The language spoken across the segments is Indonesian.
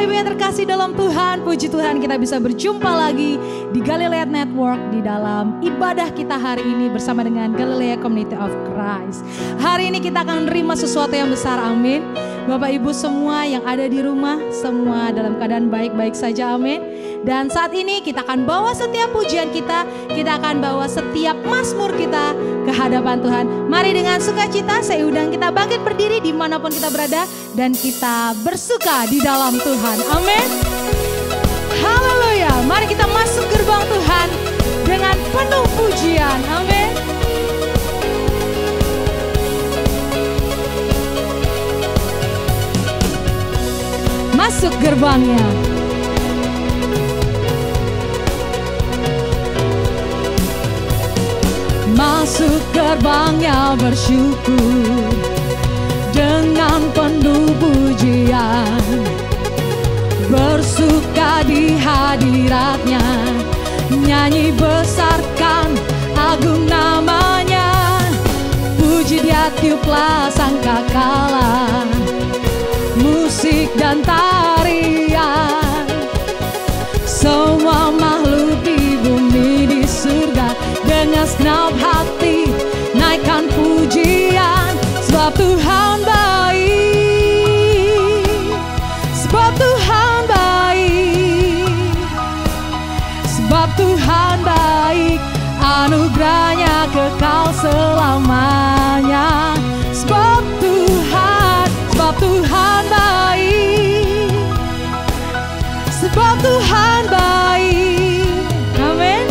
Bapak Ibu yang terkasih dalam Tuhan, puji Tuhan kita bisa berjumpa lagi di Galilea Network di dalam ibadah kita hari ini bersama dengan Galilea Community of Christ. Hari ini kita akan menerima sesuatu yang besar, amin. Bapak Ibu semua yang ada di rumah, semua dalam keadaan baik-baik saja, amin. Dan saat ini kita akan bawa setiap pujian kita akan bawa setiap mazmur kita ke hadapan Tuhan. Mari dengan sukacita saya undang kita bangkit berdiri dimanapun kita berada dan kita bersuka di dalam Tuhan, amin. Haleluya, mari kita masuk gerbang Tuhan dengan penuh pujian, amin. Masuk gerbangnya. Masuk gerbangnya bersyukur dengan penuh pujian, bersuka di hadiratnya, nyanyi besarkan agung namanya, puji dia tiuplah sangkakala, musik dan tarian, semua makhluk di bumi di surga dengan segenap hati naikkan pujian, sebab Tuhan baik, sebab Tuhan baik, sebab Tuhan baik, anugerahnya kekal selamanya, sebab Tuhan baik, sebab Tuhan baik, amin.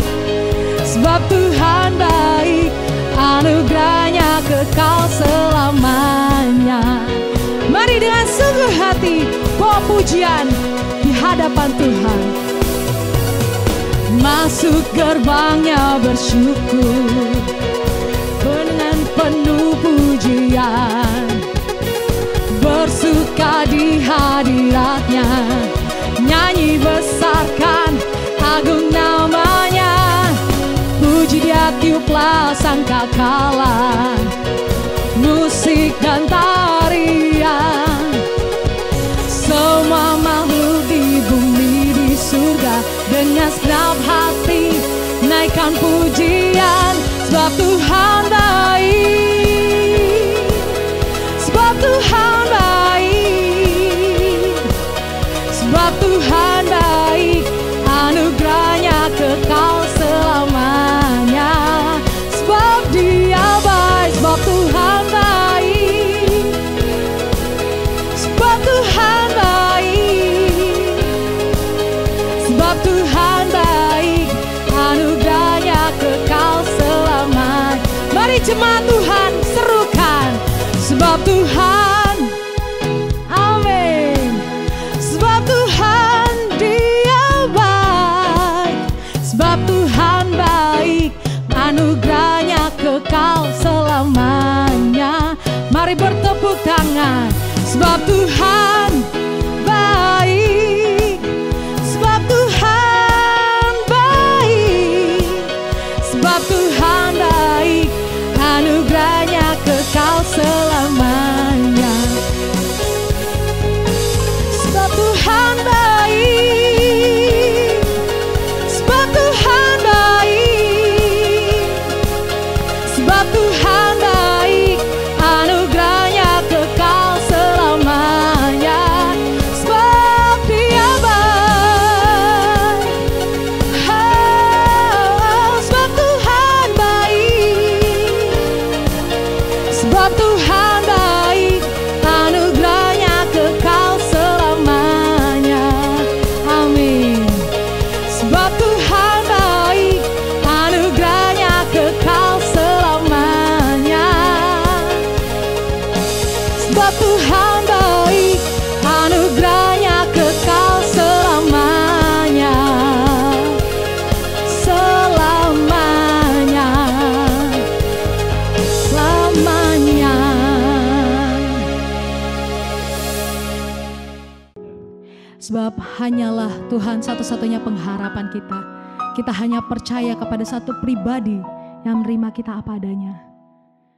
Sebab Tuhan baik, anugerahnya kekal selamanya. Mari dengan sungguh hati bawa pujian di hadapan Tuhan. Masuk gerbangnya bersyukur dengan penuh pujian, bersuka di hadiratnya, nyanyi besarkan agung namanya, puji dia tiuplah sangkakala, musik dan tarian, semua makhluk di bumi di surga dengan segenap hati naikkan pujian, sebab Tuhan baik, sebab Tuhan baik, sebab Tuhan baik, anugerahnya kekal selamanya, sebab dia baik, sebab Tuhan baik, sebab Tuhan baik, sebab Tuhan baik, anugerahnya kekal selamanya. Mari jemaat Tuhan serukan, sebab Tuhan, amin, sebab Tuhan dia baik, sebab Tuhan baik, anugerahnya kekal selamanya. Mari bertepuk tangan, sebab Tuhan baik, sebab Tuhan baik, sebab Tuhan baik, anugerahnya kekal selamanya. Sebab Tuhan baik, sebab Tuhan baik, sebab Tuhan baik, anugerahnya kekal selamanya, sebab dia baik, sebab Tuhan baik, sebab Tuhan baik, anugerahnya kekal selamanya, amin. Sebab Tuhan baik, anugerahnya kekal selamanya, sebab Tuhan baik, anugerahnya kekal selamanya, selamanya, selamanya. Sebab hanyalah Tuhan satu-satunya pengharapan kita. Kita hanya percaya kepada satu pribadi yang menerima kita apa adanya.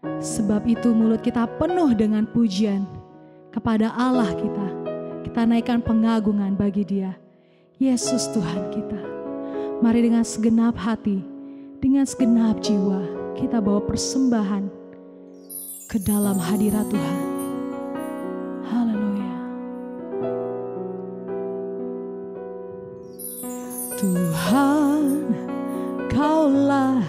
Sebab itu mulut kita penuh dengan pujian kepada Allah kita. Kita naikkan pengagungan bagi Dia. Yesus Tuhan kita. Mari dengan segenap hati, dengan segenap jiwa, kita bawa persembahan ke dalam hadirat Tuhan. Haleluya. Tuhan, Kaulah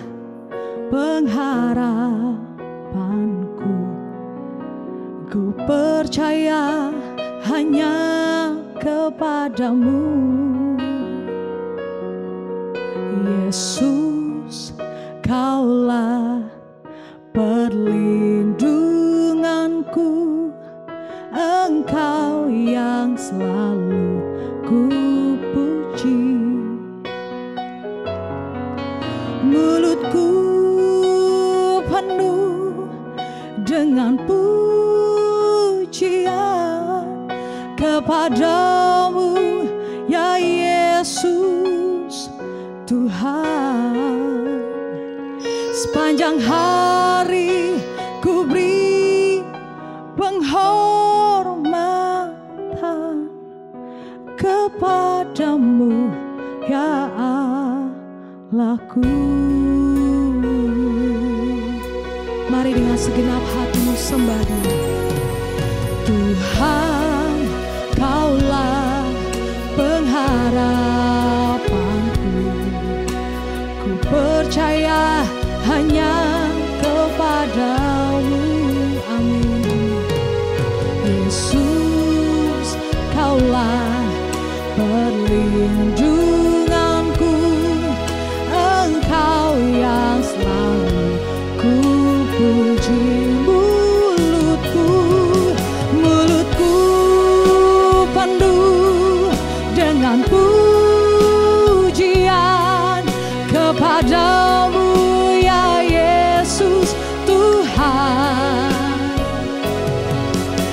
pengharapanku. Ku percaya hanya kepadamu, Yesus. Kaulah perlindunganku, Engkau yang selalu ku puji. Mulutku penuh dengan pujian kepadamu, ya Yesus Tuhan. Sepanjang hari ku beri penghormatan kepadamu, ya Allahku. Mari dengan segenap hatimu sembah Dia. Tuhan, Kaulah pengharapanku. Ku percaya hanya kepadamu. Amin. Yesus, Kaulah perlindunganku, Engkau yang selalu ku puji. Mulutku penuh dengan pujian kepadamu, ya Yesus Tuhan.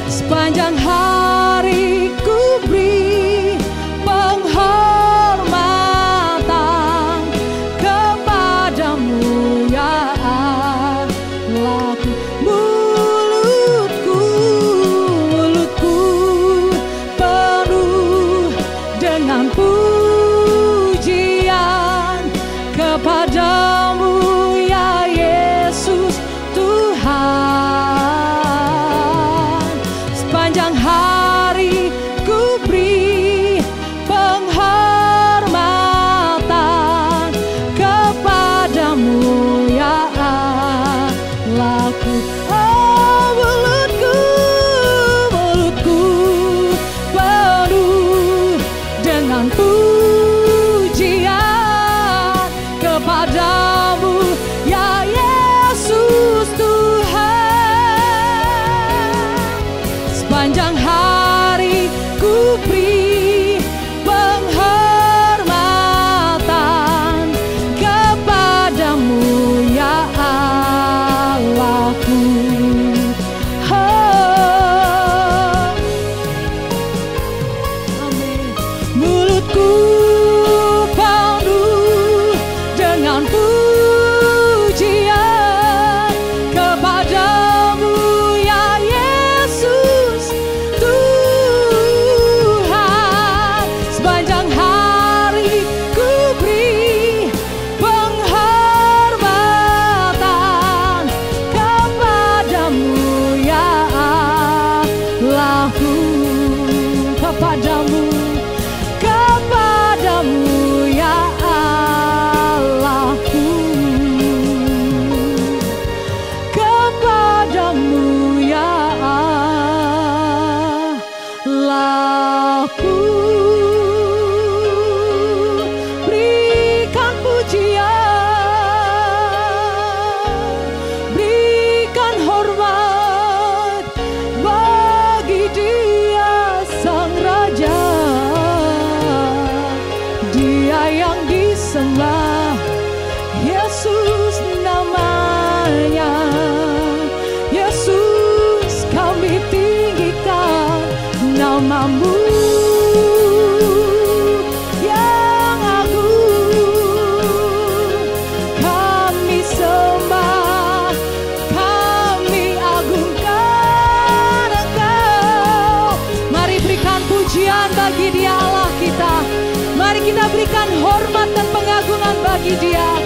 Sepanjang hari ku beri penghormatan kepadamu, ya Allahku. Mulutku penuh dengan pujian kepadamu, ya Yesus Tuhan. Sepanjang hari ku beri penghormatan kepadamu, ya Allahku. Mulutku penuh dengan pujian kepadamu, ya Yesus Tuhan. Sepanjang hari ku beri penghormatan kepadamu, ya Allahku. Mulutku penuh dengan pujian kepadamu, ya Yesus Tuhan. Sepanjang hari ku beri penghormatan kepadamu, ya Allahku. Kepadamu, ya Allahku. Kepadamu, ya Allahku. Berikan pujian, berikan hormat bagi Dia Sang Raja. Dia yang disembah, Yesus namanya. Yesus, kami tinggikan namamu yang agung. Kami sembah, kami agungkan Engkau. Mari berikan pujian. kemuliaan bagi Dia Allah kita. Mari kita berikan hormat dan pengagungan bagi Dia.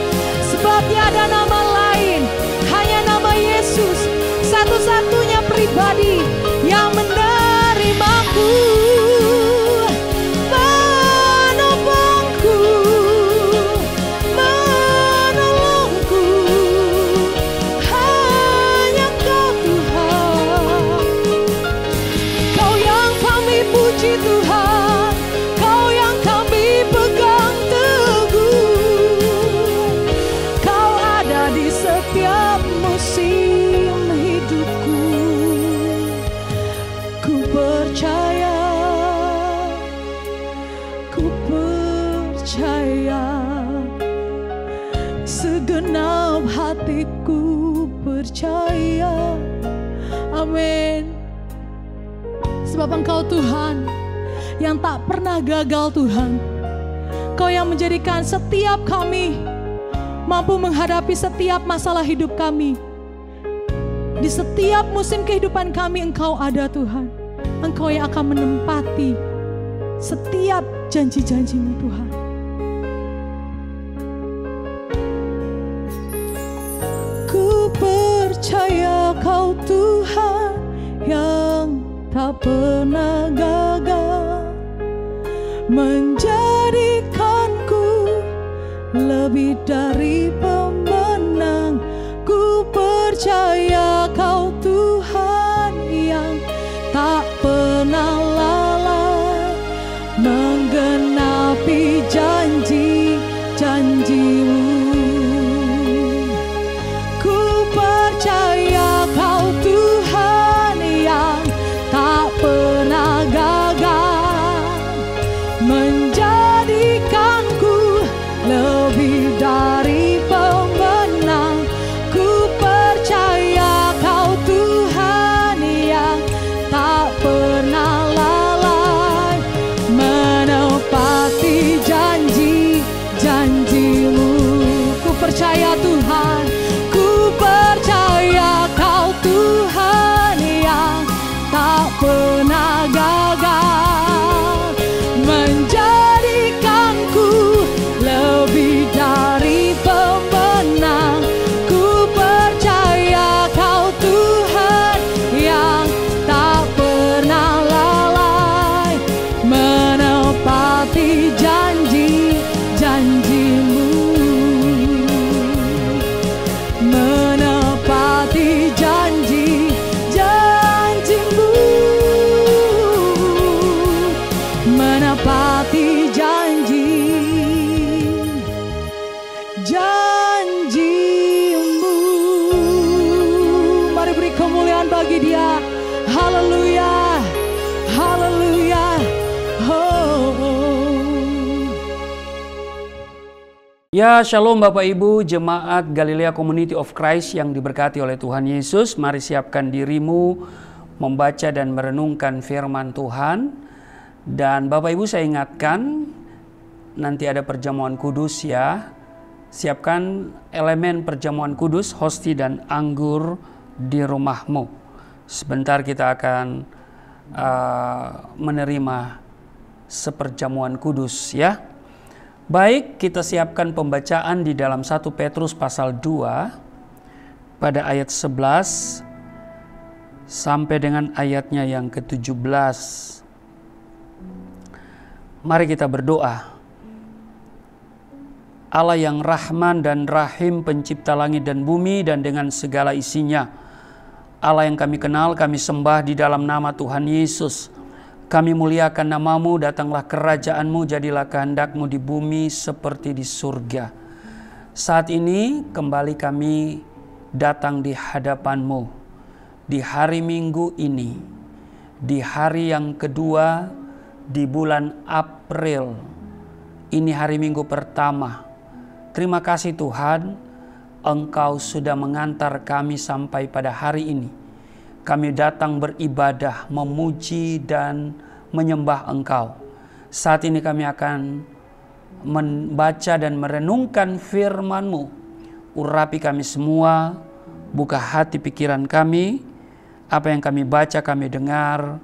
Sebab tiada nama lain, hanya nama Yesus, satu-satunya pribadi yang menerimaku, menopangku, menolongku. Hanya Kau Tuhan. Kau yang kami puji Tuhan, Kau yang kami pegang teguh. Kau ada di setiap musim hidupku. Ku percaya, ku percaya, segenap hatiku percaya. Amin. Sebab Engkau Tuhan yang tak pernah gagal Tuhan. Kau yang menjadikan setiap kami mampu menghadapi setiap masalah hidup kami. Di setiap musim kehidupan kami Engkau ada Tuhan. Engkau yang akan menempati setiap janji-janji-Mu Tuhan. Ku percaya Kau Tuhan yang tak pernah gagal, menjadikanku lebih dari pemenang. Ku percaya Kau Tuhan yang tak pernah lalai, menggenapi janji-janji-Mu. Ku percaya Kau Tuhan yang tak pernah gagal, menjadikanku lebih dari pemenang. Ku percaya Kau Tuhan yang tak pernah lalai, menepati janji-janji-Mu. Ku percaya Tuhan, ku percaya Kau Tuhan yang tak pernah gagal, menjadikanku lebih dari pemenang. Ku percaya Kau Tuhan yang tak pernah lalai, menepati janji-janji-Mu, menepati janji-janji-Mu, menepati janji-janji-Mu. Mari beri kemuliaan bagi Dia. Haleluya, haleluya. Ya, shalom Bapak Ibu, jemaat Galilea Community of Christ yang diberkati oleh Tuhan Yesus. Mari siapkan dirimu membaca dan merenungkan firman Tuhan. Dan Bapak Ibu, saya ingatkan nanti ada perjamuan kudus ya. Siapkan elemen perjamuan kudus, hosti dan anggur di rumahmu. Sebentar kita akan menerima seperjamuan kudus ya. Baik, kita siapkan pembacaan di dalam 1 Petrus pasal 2 pada ayat 11 sampai dengan ayatnya yang ke-17. Mari kita berdoa. Allah yang Rahman dan Rahim, pencipta langit dan bumi dan dengan segala isinya. Allah yang kami kenal, kami sembah di dalam nama Tuhan Yesus. Kami muliakan nama-Mu, datanglah kerajaan-Mu, jadilah kehendak-Mu di bumi seperti di surga. Saat ini kembali kami datang di hadapan-Mu. Di hari Minggu ini, di hari yang kedua di bulan April. Ini hari Minggu pertama. Terima kasih Tuhan, Engkau sudah mengantar kami sampai pada hari ini. Kami datang beribadah, memuji dan menyembah Engkau. Saat ini kami akan membaca dan merenungkan firman-Mu. Urapi kami semua, buka hati pikiran kami. Apa yang kami baca, kami dengar,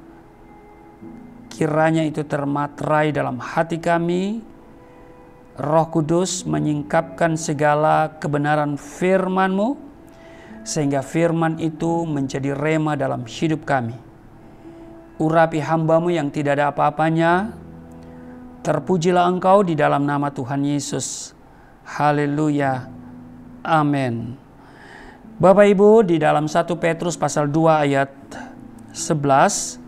kiranya itu termaterai dalam hati kami. Roh Kudus menyingkapkan segala kebenaran firman-Mu, sehingga firman itu menjadi rema dalam hidup kami. Urapi hamba-Mu yang tidak ada apa-apanya. Terpujilah Engkau di dalam nama Tuhan Yesus. Haleluya. Amin. Bapak Ibu, di dalam 1 Petrus pasal 2 ayat 11,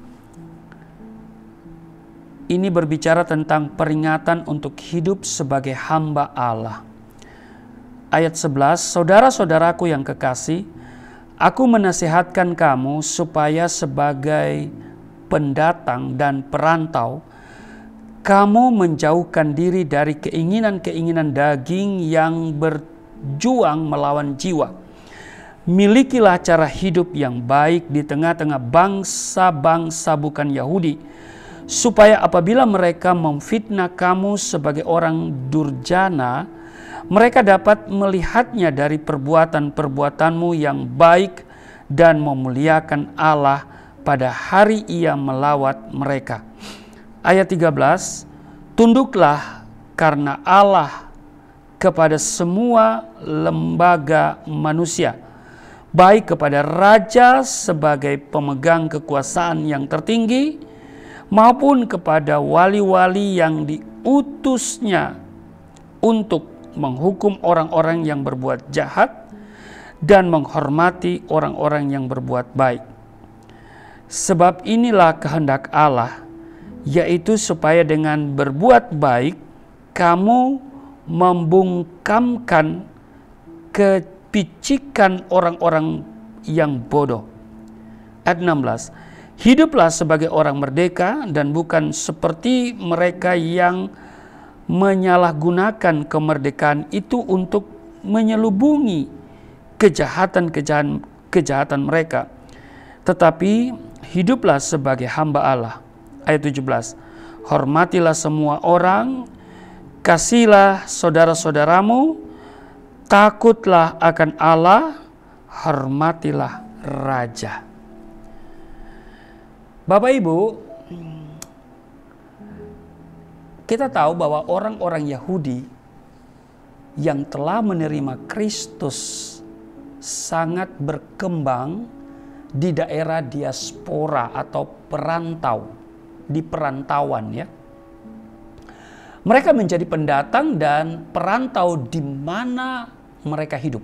ini berbicara tentang peringatan untuk hidup sebagai hamba Allah. Ayat 11, saudara-saudaraku yang kekasih, aku menasihatkan kamu supaya sebagai pendatang dan perantau, kamu menjauhkan diri dari keinginan-keinginan daging yang berjuang melawan jiwa. Milikilah cara hidup yang baik di tengah-tengah bangsa-bangsa bukan Yahudi, supaya apabila mereka memfitnah kamu sebagai orang durjana, mereka dapat melihatnya dari perbuatan-perbuatanmu yang baik dan memuliakan Allah pada hari Ia melawat mereka. Ayat 13, tunduklah karena Allah kepada semua lembaga manusia, baik kepada raja sebagai pemegang kekuasaan yang tertinggi, maupun kepada wali-wali yang diutusnya untuk menghukum orang-orang yang berbuat jahat dan menghormati orang-orang yang berbuat baik. Sebab inilah kehendak Allah, yaitu supaya dengan berbuat baik kamu membungkamkan kepicikan orang-orang yang bodoh. Ayat 16, hiduplah sebagai orang merdeka dan bukan seperti mereka yang menyalahgunakan kemerdekaan itu untuk menyelubungi kejahatan mereka. Tetapi hiduplah sebagai hamba Allah. Ayat 17, hormatilah semua orang, kasihilah saudara-saudaramu, takutlah akan Allah, hormatilah raja. Bapak Ibu, kita tahu bahwa orang-orang Yahudi yang telah menerima Kristus sangat berkembang di daerah diaspora atau perantau, di perantauan ya. Mereka menjadi pendatang dan perantau di mana mereka hidup.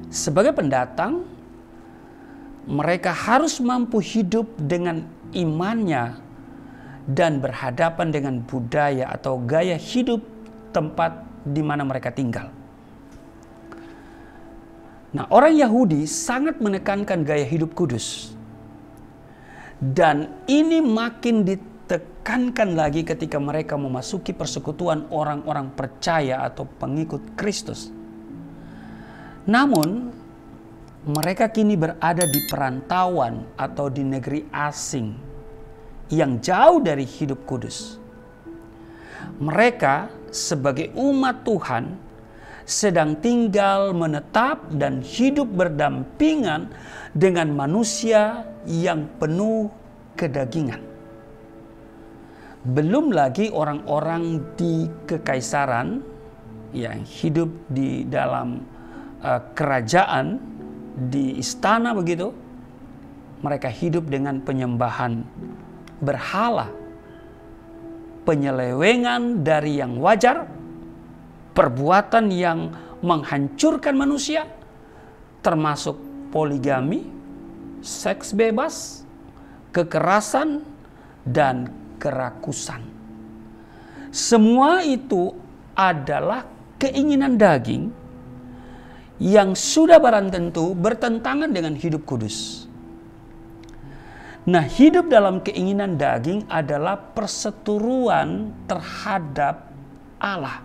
Sebagai pendatang, mereka harus mampu hidup dengan imannya dan berhadapan dengan budaya atau gaya hidup tempat di mana mereka tinggal. Nah, orang Yahudi sangat menekankan gaya hidup kudus. Dan ini makin ditekankan lagi ketika mereka memasuki persekutuan orang-orang percaya atau pengikut Kristus. Namun, mereka kini berada di perantauan atau di negeri asing yang jauh dari hidup kudus. Mereka sebagai umat Tuhan sedang tinggal menetap dan hidup berdampingan dengan manusia yang penuh kedagingan. Belum lagi orang-orang di kekaisaran yang hidup di dalam kerajaan, di istana begitu. Mereka hidup dengan penyembahan berhala, penyelewengan dari yang wajar, perbuatan yang menghancurkan manusia, termasuk poligami, seks bebas, kekerasan, dan kerakusan. Semua itu adalah keinginan daging yang sudah barang tentu bertentangan dengan hidup kudus. Nah, hidup dalam keinginan daging adalah perseteruan terhadap Allah.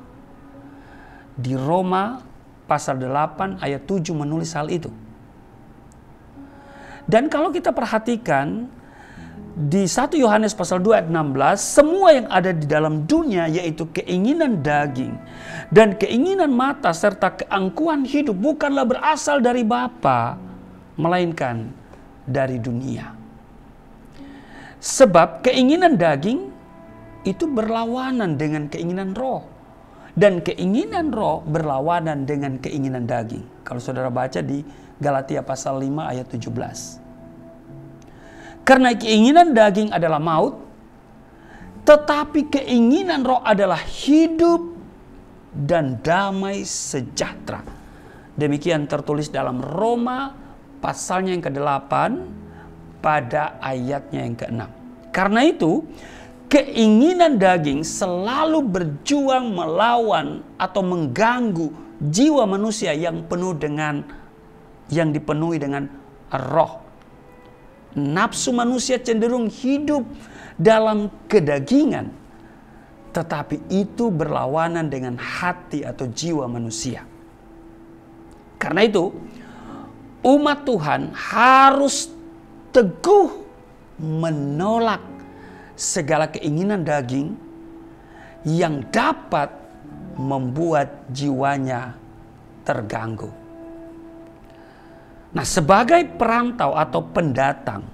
Di Roma pasal 8 ayat 7 menulis hal itu. Dan kalau kita perhatikan di 1 Yohanes pasal 2 ayat 16, semua yang ada di dalam dunia yaitu keinginan daging dan keinginan mata serta keangkuhan hidup bukanlah berasal dari Bapa, melainkan dari dunia. Sebab keinginan daging itu berlawanan dengan keinginan roh. Dan keinginan roh berlawanan dengan keinginan daging. Kalau saudara baca di Galatia pasal 5 ayat 17. Karena keinginan daging adalah maut, tetapi keinginan roh adalah hidup dan damai sejahtera. Demikian tertulis dalam Roma pasalnya yang ke-8 pada ayatnya yang ke-6. Karena itu, keinginan daging selalu berjuang melawan atau mengganggu jiwa manusia yang dipenuhi dengan roh. Nafsu manusia cenderung hidup dalam kedagingan, tetapi itu berlawanan dengan hati atau jiwa manusia. Karena itu, umat Tuhan harus teguh menolak segala keinginan daging yang dapat membuat jiwanya terganggu. Nah, sebagai perantau atau pendatang,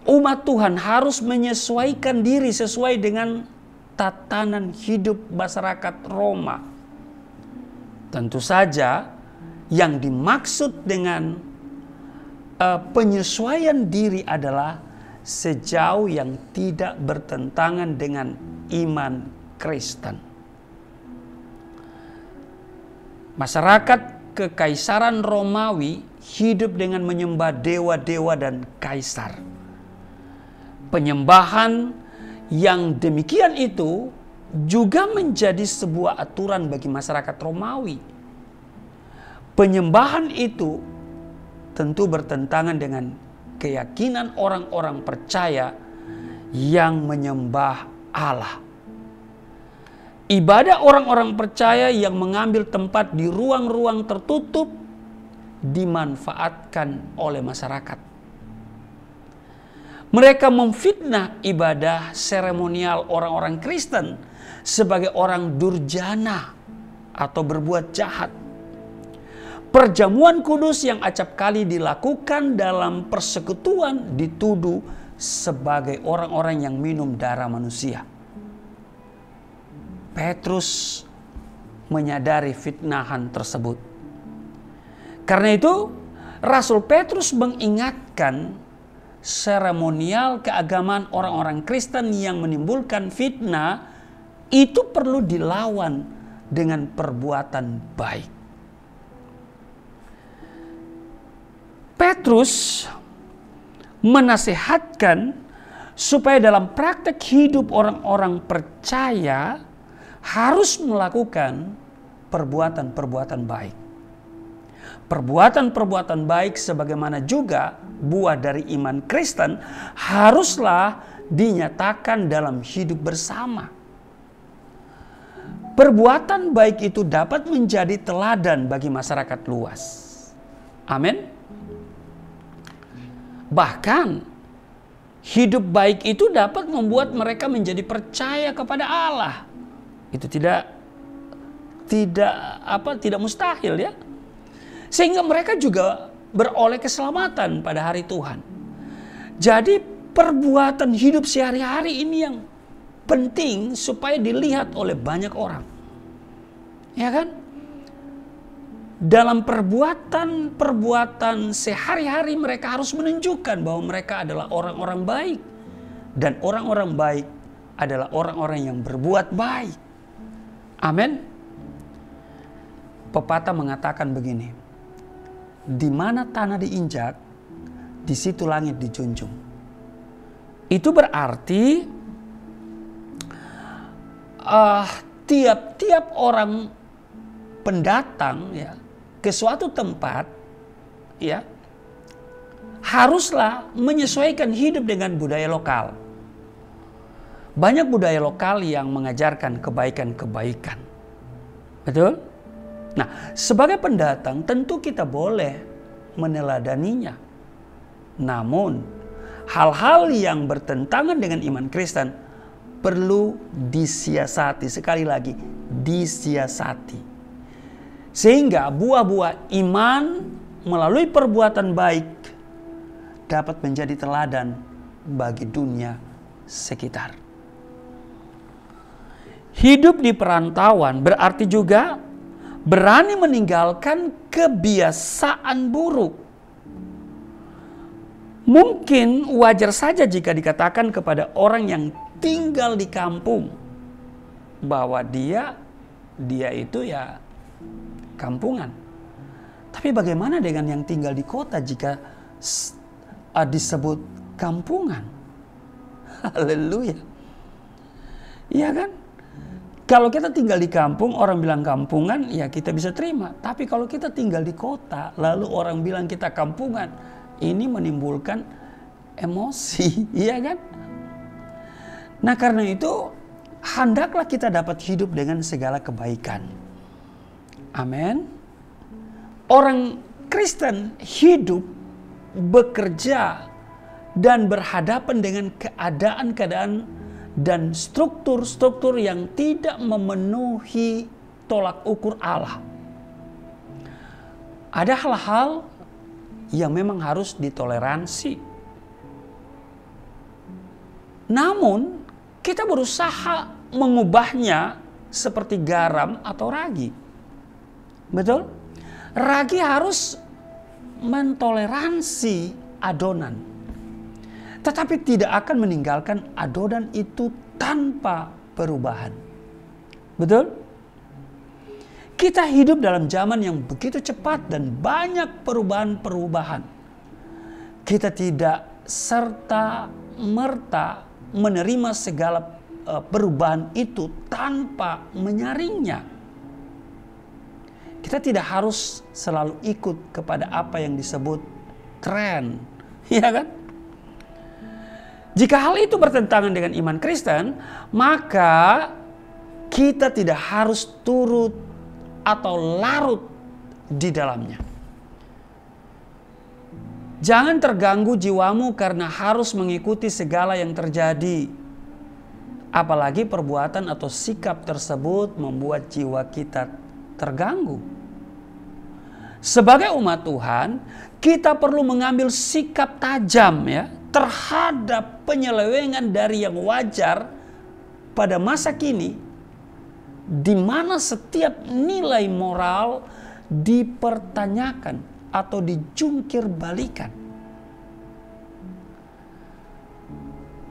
umat Tuhan harus menyesuaikan diri sesuai dengan tatanan hidup masyarakat Roma. Tentu saja yang dimaksud dengan penyesuaian diri adalah sejauh yang tidak bertentangan dengan iman Kristen. Masyarakat Kekaisaran Romawi hidup dengan menyembah dewa-dewa dan kaisar. Penyembahan yang demikian itu juga menjadi sebuah aturan bagi masyarakat Romawi. Penyembahan itu tentu bertentangan dengan keyakinan orang-orang percaya yang menyembah Allah. Ibadah orang-orang percaya yang mengambil tempat di ruang-ruang tertutup dimanfaatkan oleh masyarakat. Mereka memfitnah ibadah seremonial orang-orang Kristen sebagai orang durjana atau berbuat jahat. Perjamuan kudus yang acap kali dilakukan dalam persekutuan dituduh sebagai orang-orang yang minum darah manusia. Petrus menyadari fitnahan tersebut. Karena itu, Rasul Petrus mengingatkan seremonial keagamaan orang-orang Kristen yang menimbulkan fitnah itu perlu dilawan dengan perbuatan baik. Petrus menasihatkan supaya dalam praktek hidup orang-orang percaya harus melakukan perbuatan-perbuatan baik. Perbuatan-perbuatan baik sebagaimana juga buah dari iman Kristen haruslah dinyatakan dalam hidup bersama. Perbuatan baik itu dapat menjadi teladan bagi masyarakat luas. Amin. Bahkan hidup baik itu dapat membuat mereka menjadi percaya kepada Allah. Itu tidak mustahil ya. Sehingga mereka juga beroleh keselamatan pada hari Tuhan. Jadi perbuatan hidup sehari-hari ini yang penting supaya dilihat oleh banyak orang. Ya kan? Dalam perbuatan sehari-hari mereka harus menunjukkan bahwa mereka adalah orang-orang baik. Dan orang-orang baik adalah orang-orang yang berbuat baik. Amin. Pepatah mengatakan begini. Di mana tanah diinjak, di situ langit dijunjung. Itu berarti tiap-tiap orang pendatang ya ke suatu tempat ya haruslah menyesuaikan hidup dengan budaya lokal. Banyak budaya lokal yang mengajarkan kebaikan-kebaikan. Betul? Nah, sebagai pendatang tentu kita boleh meneladaninya. Namun, hal-hal yang bertentangan dengan iman Kristen perlu disiasati. Sekali lagi, disiasati. Sehingga buah-buah iman melalui perbuatan baik dapat menjadi teladan bagi dunia sekitar. Hidup di perantauan berarti juga berani meninggalkan kebiasaan buruk. Mungkin wajar saja jika dikatakan kepada orang yang tinggal di kampung bahwa dia itu ya kampungan. Tapi bagaimana dengan yang tinggal di kota jika disebut kampungan? Haleluya. Iya kan? Kalau kita tinggal di kampung, orang bilang kampungan, ya kita bisa terima. Tapi kalau kita tinggal di kota, lalu orang bilang kita kampungan, ini menimbulkan emosi, iya kan? Nah karena itu, hendaklah kita dapat hidup dengan segala kebaikan. Amin. Orang Kristen hidup, bekerja, dan berhadapan dengan keadaan-keadaan dan struktur-struktur yang tidak memenuhi tolak ukur Allah. Ada hal-hal yang memang harus ditoleransi. Namun, kita berusaha mengubahnya seperti garam atau ragi. Betul? Ragi harus mentoleransi adonan. Tetapi tidak akan meninggalkan adonan itu tanpa perubahan. Betul? Kita hidup dalam zaman yang begitu cepat dan banyak perubahan-perubahan. Kita tidak serta-merta menerima segala perubahan itu tanpa menyaringnya. Kita tidak harus selalu ikut kepada apa yang disebut tren. Ya kan? Jika hal itu bertentangan dengan iman Kristen, maka kita tidak harus turut atau larut di dalamnya. Jangan terganggu jiwamu karena harus mengikuti segala yang terjadi. Apalagi perbuatan atau sikap tersebut membuat jiwa kita terganggu. Sebagai umat Tuhan, kita perlu mengambil sikap tajam ya, terhadap penyelewengan dari yang wajar pada masa kini, di mana setiap nilai moral dipertanyakan atau dijungkir balikan.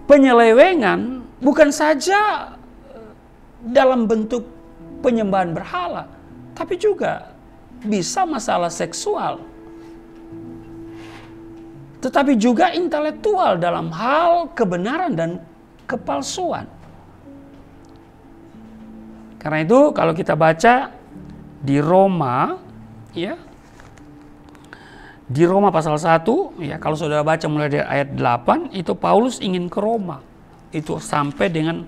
Penyelewengan bukan saja dalam bentuk penyembahan berhala, tapi juga bisa masalah seksual. Tetapi juga intelektual dalam hal kebenaran dan kepalsuan. Karena itu kalau kita baca di Roma, ya, di Roma pasal 1, ya, kalau saudara baca mulai dari ayat 8, itu Paulus ingin ke Roma. Itu sampai dengan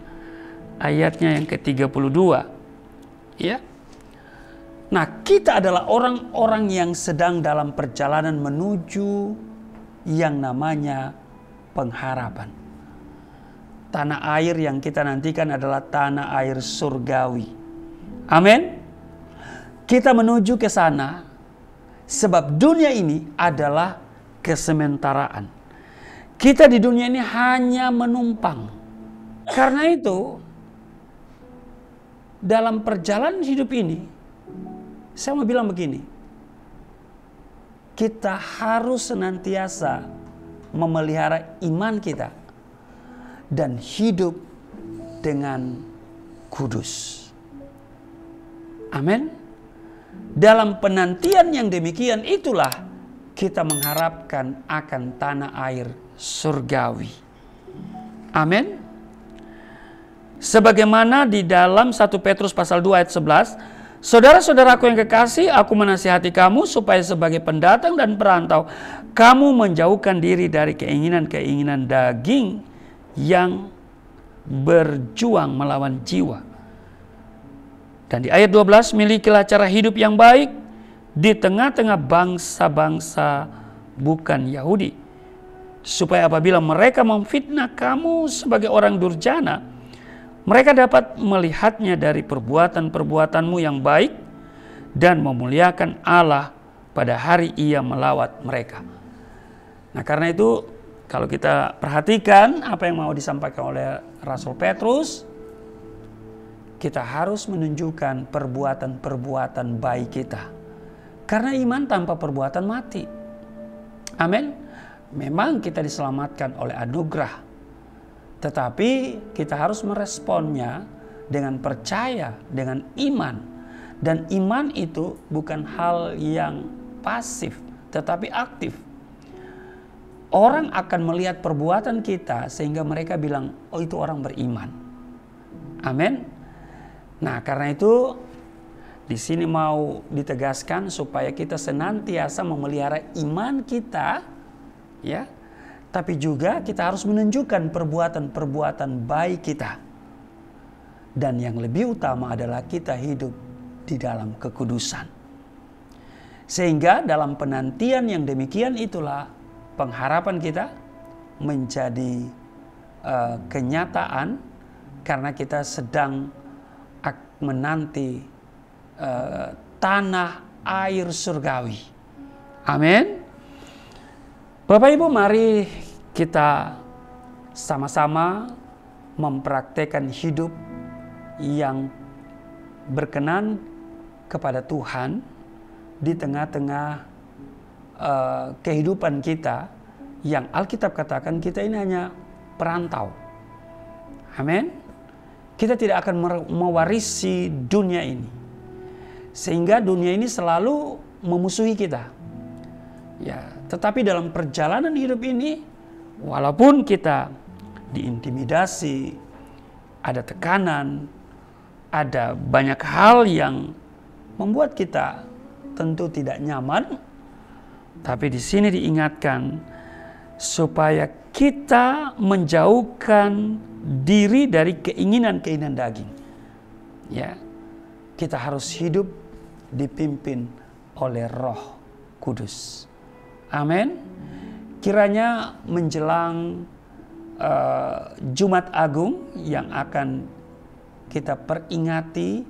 ayatnya yang ke-32. Ya. Nah, kita adalah orang-orang yang sedang dalam perjalanan menuju yang namanya pengharapan. Tanah air yang kita nantikan adalah tanah air surgawi. Amin. Kita menuju ke sana sebab dunia ini adalah kesementaraan. Kita di dunia ini hanya menumpang. Karena itu, dalam perjalanan hidup ini, saya mau bilang begini. Kita harus senantiasa memelihara iman kita dan hidup dengan kudus. Amin. Dalam penantian yang demikian itulah kita mengharapkan akan tanah air surgawi. Amin. Sebagaimana di dalam 1 Petrus pasal 2 ayat 11, saudara-saudaraku yang kekasih, aku menasihati kamu supaya sebagai pendatang dan perantau, kamu menjauhkan diri dari keinginan-keinginan daging yang berjuang melawan jiwa. Dan di ayat 12, milikilah cara hidup yang baik di tengah-tengah bangsa-bangsa bukan Yahudi, supaya apabila mereka memfitnah kamu sebagai orang durjana, mereka dapat melihatnya dari perbuatan-perbuatanmu yang baik dan memuliakan Allah pada hari Ia melawat mereka. Nah, karena itu Kalau kita perhatikan apa yang mau disampaikan oleh Rasul Petrus, kita harus menunjukkan perbuatan-perbuatan baik kita. Karena iman tanpa perbuatan mati. Amin. Memang kita diselamatkan oleh anugerah. Tetapi kita harus meresponnya dengan percaya, dengan iman. Dan iman itu bukan hal yang pasif, tetapi aktif. Orang akan melihat perbuatan kita sehingga mereka bilang, oh itu orang beriman. Amin. Nah, karena itu di sini mau ditegaskan supaya kita senantiasa memelihara iman kita, ya. Tapi juga kita harus menunjukkan perbuatan-perbuatan baik kita. Dan yang lebih utama adalah kita hidup di dalam kekudusan. Sehingga dalam penantian yang demikian itulah pengharapan kita menjadi kenyataan karena kita sedang menanti tanah air surgawi. Amin. Bapak Ibu, mari kita sama-sama mempraktekkan hidup yang berkenan kepada Tuhan di tengah-tengah kehidupan kita yang Alkitab katakan kita ini hanya perantau. Amin. Kita tidak akan mewarisi dunia ini. Sehingga dunia ini selalu memusuhi kita. Ya, tetapi dalam perjalanan hidup ini, walaupun kita diintimidasi, ada tekanan, ada banyak hal yang membuat kita tentu tidak nyaman, tapi di sini diingatkan supaya kita menjauhkan diri dari keinginan-keinginan daging. Ya, kita harus hidup dipimpin oleh Roh Kudus. Amin. Kiranya menjelang Jumat Agung yang akan kita peringati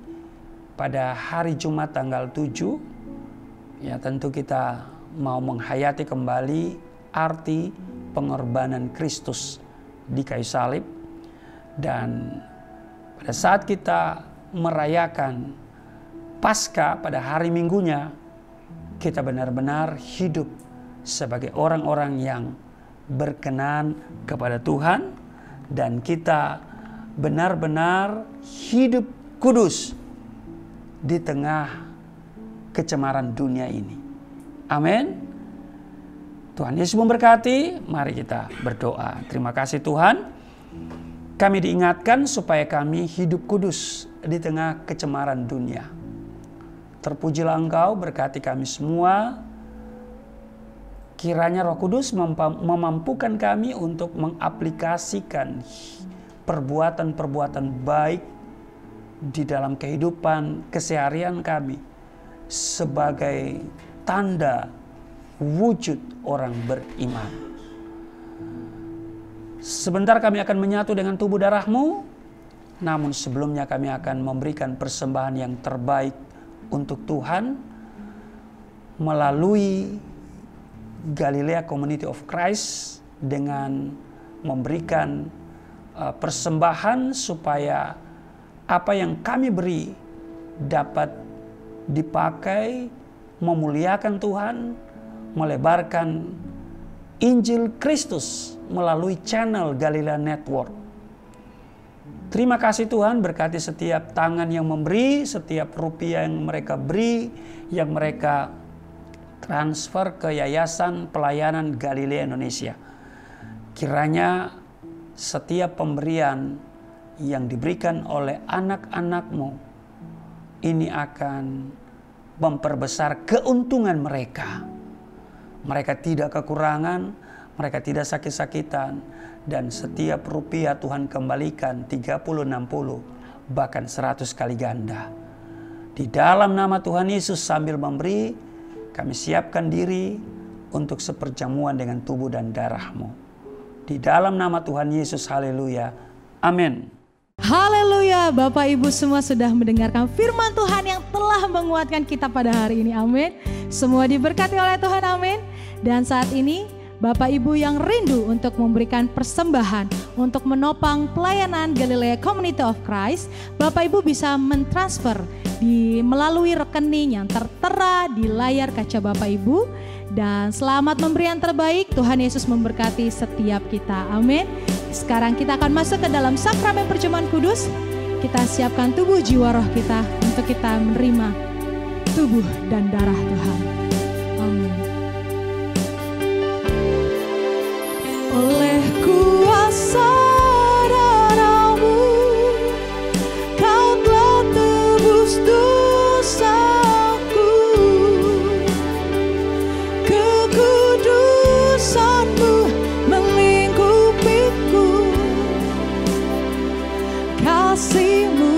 pada hari Jumat tanggal 7, ya tentu kita mau menghayati kembali arti pengorbanan Kristus di kayu salib. Dan pada saat kita merayakan Paskah pada hari Minggunya, kita benar-benar hidup sebagai orang-orang yang berkenan kepada Tuhan, dan kita benar-benar hidup kudus di tengah kecemaran dunia ini. Amin. Tuhan Yesus memberkati. Mari kita berdoa. Terima kasih Tuhan, kami diingatkan supaya kami hidup kudus di tengah kecemaran dunia. Terpujilah Engkau, berkati kami semua. Kiranya Roh Kudus memampukan kami untuk mengaplikasikan perbuatan-perbuatan baik di dalam kehidupan keseharian kami sebagai tanda wujud orang beriman. Sebentar kami akan menyatu dengan tubuh darah-Mu, namun sebelumnya kami akan memberikan persembahan yang terbaik untuk Tuhan melalui Galilea Community of Christ dengan memberikan persembahan supaya apa yang kami beri dapat dipakai memuliakan Tuhan, melebarkan Injil Kristus melalui channel Galilea Network. Terima kasih Tuhan, berkati setiap tangan yang memberi, setiap rupiah yang mereka beri, yang mereka transfer ke Yayasan Pelayanan Galilea Indonesia. Kiranya setiap pemberian yang diberikan oleh anak-anak-Mu ini akan memperbesar keuntungan mereka. Mereka tidak kekurangan, mereka tidak sakit-sakitan, dan setiap rupiah Tuhan kembalikan 30, 60, bahkan 100 kali ganda. Di dalam nama Tuhan Yesus sambil memberi, kami siapkan diri untuk seperjamuan dengan tubuh dan darah-Mu. Di dalam nama Tuhan Yesus, haleluya. Amin. Haleluya, Bapak Ibu semua sudah mendengarkan firman Tuhan yang telah menguatkan kita pada hari ini. Amin. Semua diberkati oleh Tuhan, amin. Dan saat ini Bapak Ibu yang rindu untuk memberikan persembahan untuk menopang pelayanan Galilea Community of Christ, Bapak Ibu bisa mentransfer melalui rekening yang tertera di layar kaca Bapak Ibu. Dan selamat memberi yang terbaik. Tuhan Yesus memberkati setiap kita. Amin. Sekarang kita akan masuk ke dalam sakramen perjamuan kudus. Kita siapkan tubuh jiwa roh kita untuk kita menerima tubuh dan darah Tuhan. Amin. Oleh kuasa darah-Mu, Kau telah tebus dosaku. Kekudusan-Mu melingkupiku. Kasih-Mu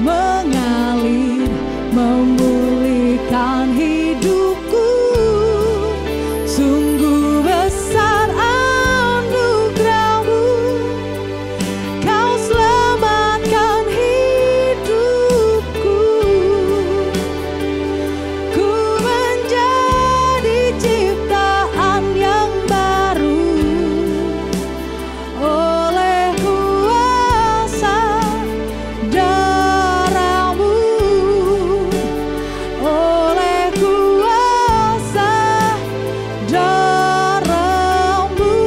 mengalir, memulihkan hidupku. Sungguh besar anugerah-Mu, Kau selamatkan hidupku. Ku menjadi ciptaan yang baru oleh kuasa darah-Mu, oleh kuasa darah-Mu,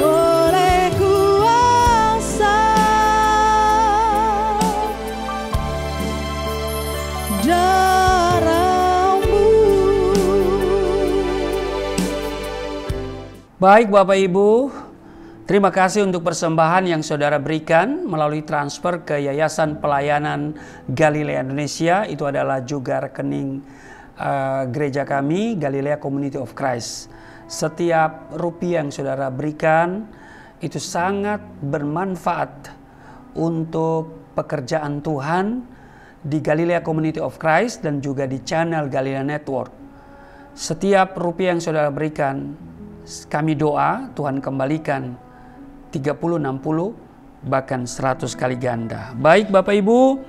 oleh kuasa darah-Mu. Baik Bapak Ibu, terima kasih untuk persembahan yang saudara berikan melalui transfer ke Yayasan Pelayanan Galilea Indonesia. Itu adalah juga rekening gereja kami, Galilea Community of Christ. Setiap rupiah yang saudara berikan itu sangat bermanfaat untuk pekerjaan Tuhan di Galilea Community of Christ dan juga di channel Galilea Network. Setiap rupiah yang saudara berikan, kami doa Tuhan kembalikan 30, 60, bahkan 100 kali ganda. Baik Bapak Ibu,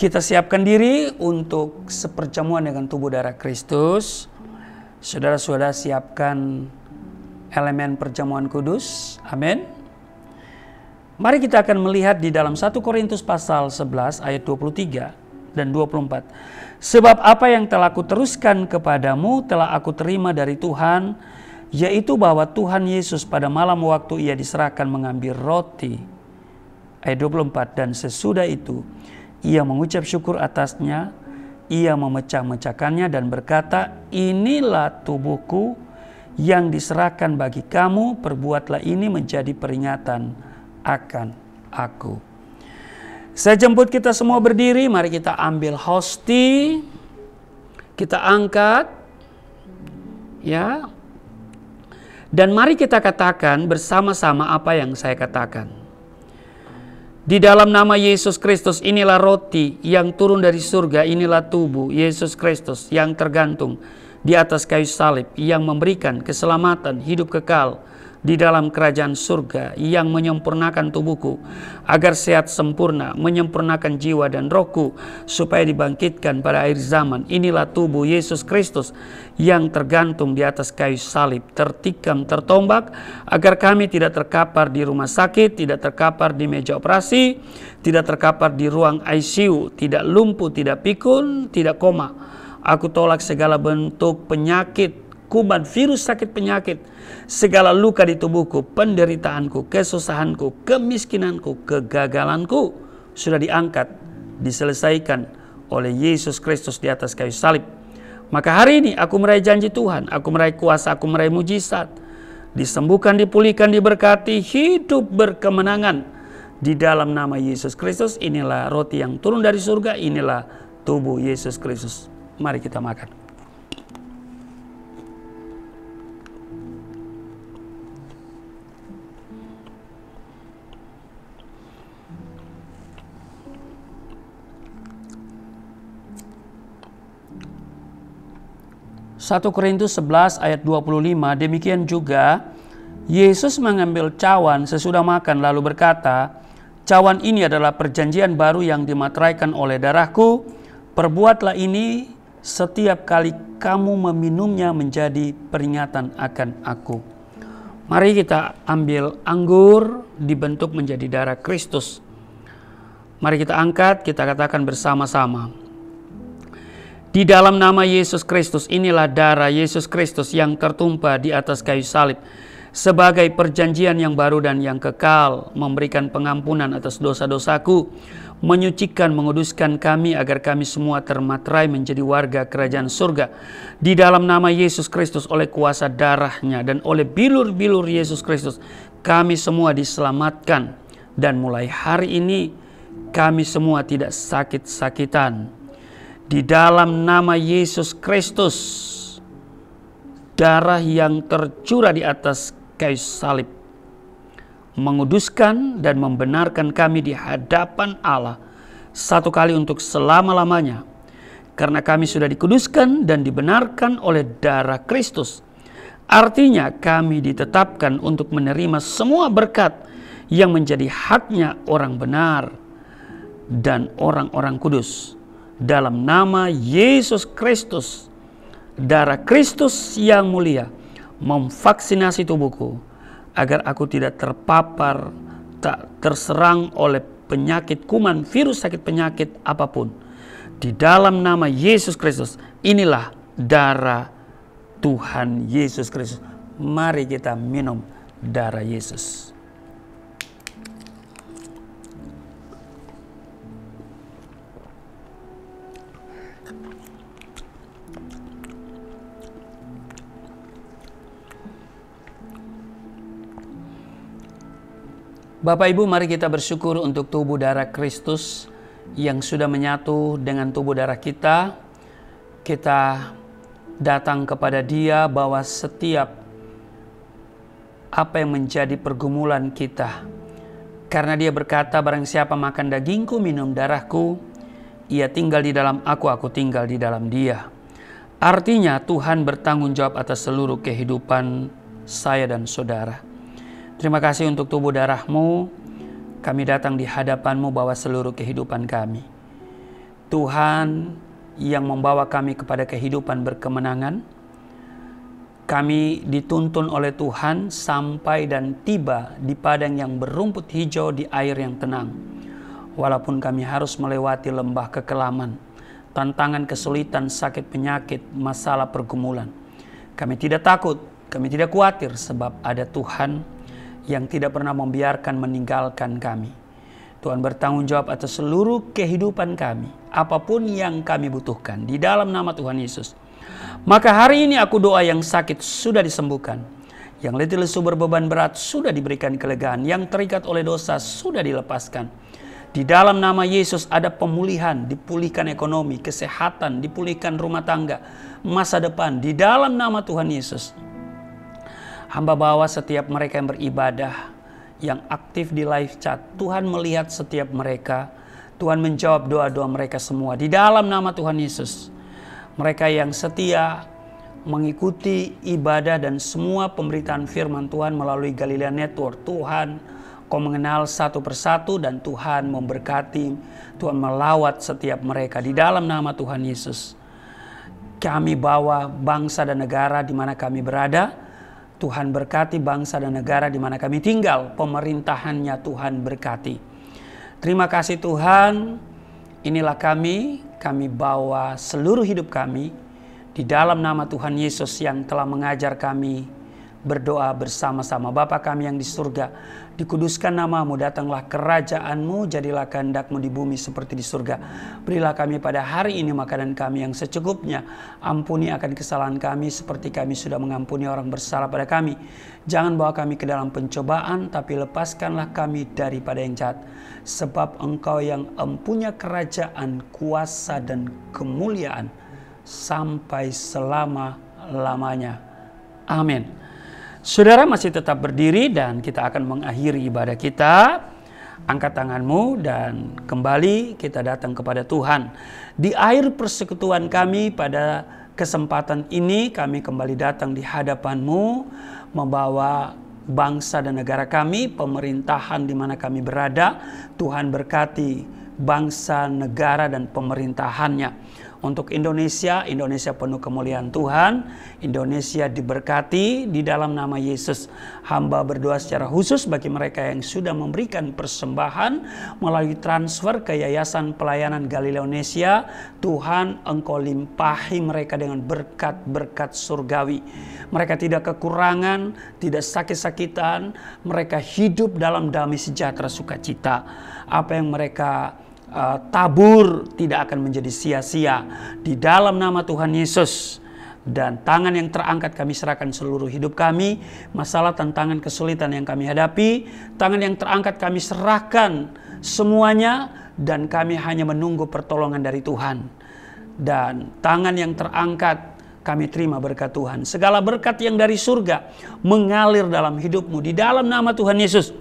kita siapkan diri untuk seperjamuan dengan tubuh darah Kristus. Saudara-saudara siapkan elemen perjamuan kudus. Amin. Mari kita akan melihat di dalam 1 Korintus pasal 11 ayat 23 dan 24. Sebab apa yang telah aku teruskan kepadamu telah aku terima dari Tuhan, yaitu bahwa Tuhan Yesus pada malam waktu ia diserahkan mengambil roti. Ayat 24, dan sesudah itu ia mengucap syukur atasnya, ia memecah-mecahkannya dan berkata, inilah tubuhku yang diserahkan bagi kamu, perbuatlah ini menjadi peringatan akan aku. Saya jemput kita semua berdiri, mari kita ambil hosti, kita angkat, ya. Dan mari kita katakan bersama-sama apa yang saya katakan. Di dalam nama Yesus Kristus, inilah roti yang turun dari surga, inilah tubuh Yesus Kristus yang tergantung di atas kayu salib, yang memberikan keselamatan hidup kekal di dalam kerajaan surga, yang menyempurnakan tubuhku agar sehat sempurna, menyempurnakan jiwa dan rohku supaya dibangkitkan pada akhir zaman. Inilah tubuh Yesus Kristus yang tergantung di atas kayu salib, tertikam, tertombak, agar kami tidak terkapar di rumah sakit, tidak terkapar di meja operasi, tidak terkapar di ruang ICU, tidak lumpuh, tidak pikun, tidak koma. Aku tolak segala bentuk penyakit, kuman, virus, sakit penyakit, segala luka di tubuhku, penderitaanku, kesusahanku, kemiskinanku, kegagalanku sudah diangkat, diselesaikan oleh Yesus Kristus di atas kayu salib. Maka hari ini aku meraih janji Tuhan, aku meraih kuasa, aku meraih mujizat, disembuhkan, dipulihkan, diberkati, hidup berkemenangan di dalam nama Yesus Kristus. Inilah roti yang turun dari surga, inilah tubuh Yesus Kristus. Mari kita makan. 1 Korintus 11 ayat 25, demikian juga Yesus mengambil cawan sesudah makan lalu berkata, cawan ini adalah perjanjian baru yang dimateraikan oleh darahku, perbuatlah ini setiap kali kamu meminumnya menjadi peringatan akan aku. Mari kita ambil anggur dibentuk menjadi darah Kristus. Mari kita angkat, kita katakan bersama-sama. Di dalam nama Yesus Kristus, inilah darah Yesus Kristus yang tertumpah di atas kayu salib sebagai perjanjian yang baru dan yang kekal, memberikan pengampunan atas dosa-dosaku, menyucikan, menguduskan kami agar kami semua termaterai menjadi warga kerajaan surga. Di dalam nama Yesus Kristus, oleh kuasa darahnya dan oleh bilur-bilur Yesus Kristus, kami semua diselamatkan. Dan mulai hari ini kami semua tidak sakit-sakitan. Di dalam nama Yesus Kristus, darah yang tercurah di atas kayu salib menguduskan dan membenarkan kami di hadapan Allah satu kali untuk selama-lamanya. Karena kami sudah dikuduskan dan dibenarkan oleh darah Kristus, artinya kami ditetapkan untuk menerima semua berkat yang menjadi haknya orang benar dan orang-orang kudus. Dalam nama Yesus Kristus, darah Kristus yang mulia memvaksinasi tubuhku agar aku tidak terpapar, tak terserang oleh penyakit kuman, virus, sakit penyakit apapun. Di dalam nama Yesus Kristus, inilah darah Tuhan Yesus Kristus. Mari kita minum darah Yesus. Bapak Ibu, mari kita bersyukur untuk tubuh darah Kristus yang sudah menyatu dengan tubuh darah kita. Kita datang kepada Dia bahwa setiap apa yang menjadi pergumulan kita, karena Dia berkata, barang siapa makan dagingku, minum darahku, ia tinggal di dalam aku tinggal di dalam dia. Artinya Tuhan bertanggung jawab atas seluruh kehidupan saya dan saudara. Terima kasih untuk tubuh darah-Mu. Kami datang di hadapan-Mu bawa seluruh kehidupan kami. Tuhan yang membawa kami kepada kehidupan berkemenangan. Kami dituntun oleh Tuhan sampai dan tiba di padang yang berumput hijau, di air yang tenang. Walaupun kami harus melewati lembah kekelaman, tantangan, kesulitan, sakit, penyakit, masalah, pergumulan, kami tidak takut, kami tidak khawatir, sebab ada Tuhan yang tidak pernah membiarkan meninggalkan kami. Tuhan bertanggung jawab atas seluruh kehidupan kami, apapun yang kami butuhkan, di dalam nama Tuhan Yesus. Maka hari ini aku doa, yang sakit sudah disembuhkan, yang letih lesu berbeban berat sudah diberikan kelegaan, yang terikat oleh dosa sudah dilepaskan. Di dalam nama Yesus ada pemulihan, dipulihkan ekonomi, kesehatan, dipulihkan rumah tangga, masa depan, di dalam nama Tuhan Yesus. Hamba bawa setiap mereka yang beribadah, yang aktif di live chat. Tuhan melihat setiap mereka. Tuhan menjawab doa-doa mereka semua di dalam nama Tuhan Yesus. Mereka yang setia mengikuti ibadah dan semua pemberitaan firman Tuhan melalui Galilea Network. Tuhan, Kau mengenal satu persatu dan Tuhan memberkati. Tuhan melawat setiap mereka di dalam nama Tuhan Yesus. Kami bawa bangsa dan negara di mana kami berada. Tuhan berkati bangsa dan negara di mana kami tinggal. Pemerintahannya Tuhan berkati. Terima kasih Tuhan. Inilah kami bawa seluruh hidup kami di dalam nama Tuhan Yesus yang telah mengajar kami berdoa bersama-sama. Bapa kami yang di surga, dikuduskan namamu, datanglah kerajaanmu, jadilah kehendak-Mu di bumi seperti di surga. Berilah kami pada hari ini makanan kami yang secukupnya. Ampuni akan kesalahan kami seperti kami sudah mengampuni orang bersalah pada kami. Jangan bawa kami ke dalam pencobaan, tapi lepaskanlah kami daripada yang jahat. Sebab Engkau yang empunya kerajaan, kuasa dan kemuliaan sampai selama-lamanya. Amin. Saudara masih tetap berdiri dan kita akan mengakhiri ibadah kita. Angkat tanganmu dan kembali kita datang kepada Tuhan. Di akhir persekutuan kami pada kesempatan ini, kami kembali datang di hadapan-Mu membawa bangsa dan negara kami, pemerintahan di mana kami berada. Tuhan berkati bangsa, negara dan pemerintahannya. untuk Indonesia. Indonesia penuh kemuliaan Tuhan. Indonesia diberkati di dalam nama Yesus. Hamba berdoa secara khusus bagi mereka yang sudah memberikan persembahan melalui transfer ke Yayasan Pelayanan Galileonesia. Tuhan, Engkau limpahi mereka dengan berkat-berkat surgawi. Mereka tidak kekurangan, tidak sakit-sakitan. Mereka hidup dalam damai sejahtera sukacita. Apa yang mereka tabur tidak akan menjadi sia-sia di dalam nama Tuhan Yesus. Dan tangan yang terangkat kami serahkan seluruh hidup kami. Masalah, tantangan, kesulitan yang kami hadapi, tangan yang terangkat kami serahkan semuanya, dan kami hanya menunggu pertolongan dari Tuhan. Dan tangan yang terangkat kami terima berkat Tuhan. Segala berkat yang dari surga mengalir dalam hidupmu di dalam nama Tuhan Yesus.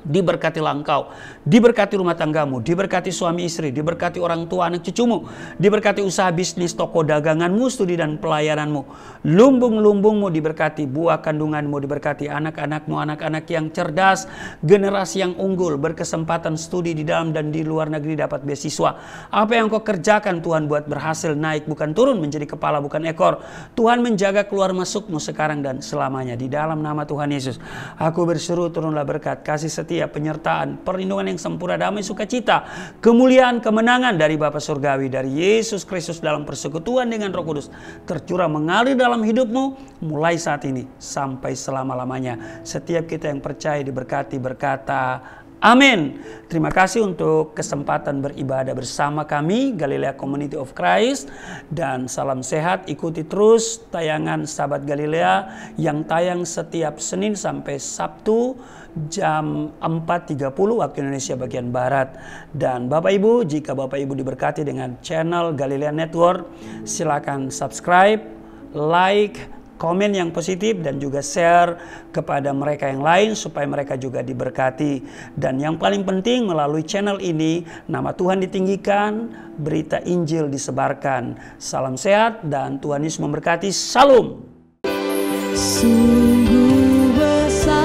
Diberkatilah engkau, diberkati rumah tanggamu, diberkati suami istri, diberkati orang tua anak cucumu, diberkati usaha bisnis, toko daganganmu, studi dan pelayananmu. Lumbung-lumbungmu diberkati, buah kandunganmu diberkati, anak-anakmu, anak-anak yang cerdas, generasi yang unggul, berkesempatan studi di dalam dan di luar negeri, dapat beasiswa. Apa yang kau kerjakan Tuhan buat berhasil, naik bukan turun, menjadi kepala bukan ekor. Tuhan menjaga keluar masukmu sekarang dan selamanya di dalam nama Tuhan Yesus. Aku berseru, turunlah berkat, kasih setia, penyertaan, perlindungan yang sempurna, damai, sukacita, kemuliaan, kemenangan dari Bapa Surgawi, dari Yesus Kristus dalam persekutuan dengan Roh Kudus tercurah mengalir dalam hidupmu mulai saat ini sampai selama-lamanya. Setiap kita yang percaya diberkati berkata amin. Terima kasih untuk kesempatan beribadah bersama kami Galilea Community of Christ, dan salam sehat. Ikuti terus tayangan Sahabat Galilea yang tayang setiap Senin sampai Sabtu jam 4.30 waktu Indonesia bagian Barat. Dan Bapak Ibu, jika Bapak Ibu diberkati dengan channel Galilea Network, silakan subscribe, like, komen yang positif, dan juga share kepada mereka yang lain supaya mereka juga diberkati. Dan yang paling penting, melalui channel ini nama Tuhan ditinggikan, berita Injil disebarkan. Salam sehat dan Tuhan Yesus memberkati. Salam. Sungguh besar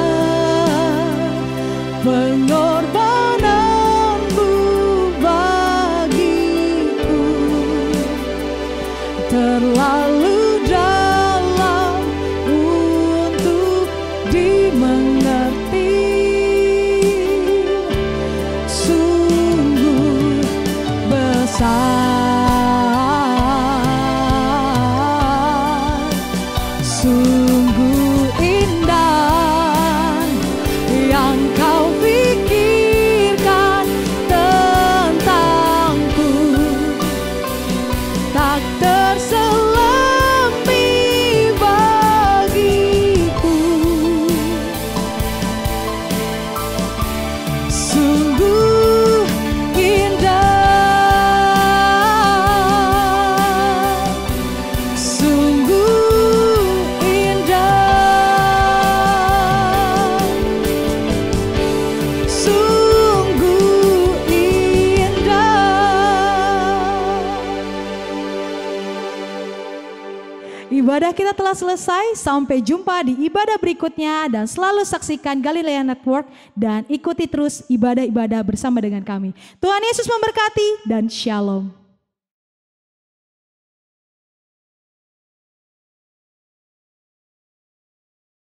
pengorbananmu bagiku, terlalu dalam untuk dimengerti. Sungguh besar, sungguh indah yang kau pikirkan tentangku, tak terselami bagiku. Sungguh indah, sungguh indah, sungguh indah. Ibadah kita telah selesai. Sampai jumpa di ibadah berikutnya, dan selalu saksikan Galilea Network dan ikuti terus ibadah-ibadah bersama dengan kami. Tuhan Yesus memberkati dan shalom.